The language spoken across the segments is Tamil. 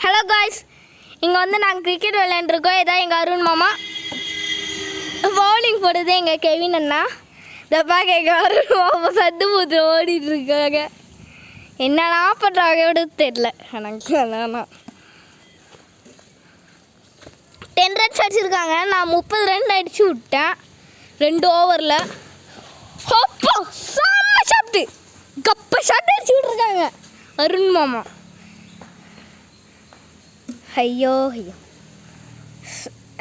ஹலோ காய்ஸ், இங்கே வந்து நாங்கள் கிரிக்கெட் விளையாண்டுருக்கோம். இதான் எங்கள் அருண் மாமா. பவுலிங் போடுறது எங்கள் கெவின் அண்ணா. இதை பார்க்க எங்கள் அருண் மாமா சத்து பூத்து ஓடிட்டுருக்காங்க. என்னன்னா பண்ணுறாங்க விட தெரில. எனக்கு அண்ணா 10 ரன்ஸ் அடிச்சிருக்காங்க. நான் 30 ரன் அடித்து விட்டேன் 2 ஓவரில். ஹோப்பா செம்ம ஷாட்டு, கப்ப ஷாட் அடிச்சு விட்ருக்காங்க அருண் மாமா. ஐயோ ஐயோ,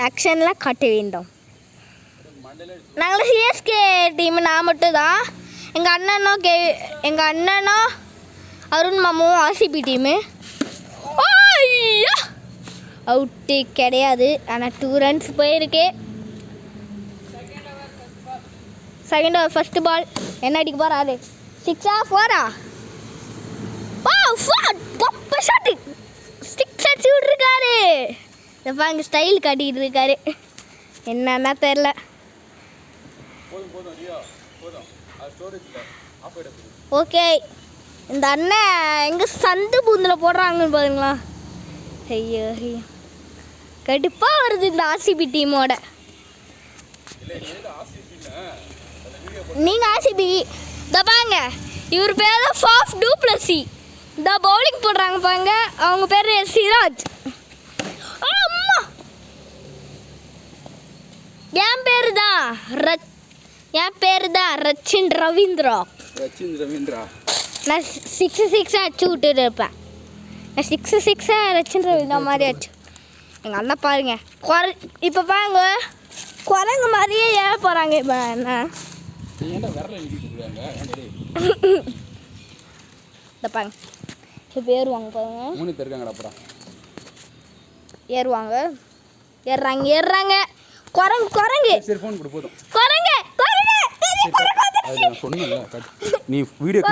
ஆக்ஷன்லாம் காட்ட வேண்டாம். நாங்கள் சிஎஸ்கே டீம். நான் மட்டும் தான். எங்கள் அண்ணனும் அருண் மாமாவும் ஆர்சிபி டீமு. ஐயா அவுட்டு கிடையாது, ஆனால் 2 ரன்ஸ் போயிருக்கு. Second over first ball. என்ன அடிக்க போகிறா? அது 6-ஆ 4-ஆ? கப்ப ஷாட்டு, ஸ்டிக்ஸ் அடிச்சு விட்ருக்காரு. இப்போ அங்கே ஸ்டைல் காட்டிக்கிட்டு இருக்காரு. என்னன்னா தெரில. ஓகே, இந்த அண்ணன் எங்கே சந்து பூந்தில் போடுறாங்கன்னு பாருங்களா. ஐயோ ஐயோ, கடுப்பாக வருது இந்த ஆர்சிபி டீமோட. நீங்கள் ஆர்சிபி தப்பாங்க. இவர் பேர் தான் ஃபாஃப் டூப்ளசி. இந்த பவுலிங் போடுறாங்க பாருங்க, அவங்க பேர் சிராஜ். அம்மா, என் பேர் தான் ரச்சின் ரவீந்திரா. நான் 6 அடிச்சு விட்டுட்டு இருப்பேன். நான் 6 ரச்சின் ரவீந்திரா மாதிரி அடிச்சு. எங்கள் அண்ணா பாருங்க, இப்போ பாருங்க குரங்கு மாதிரியே ஏற போகிறாங்க. இப்போ என்ன இந்த பாருங்க, இப்போ ஏறுவாங்க பாருங்க. 3 பேர் இருக்காங்கடா. அப்புறம் ஏறுறாங்க. குரங்கு சரி, ஃபோன் கொடு போதும். குரங்கு சொன்னல நீ வீடியோ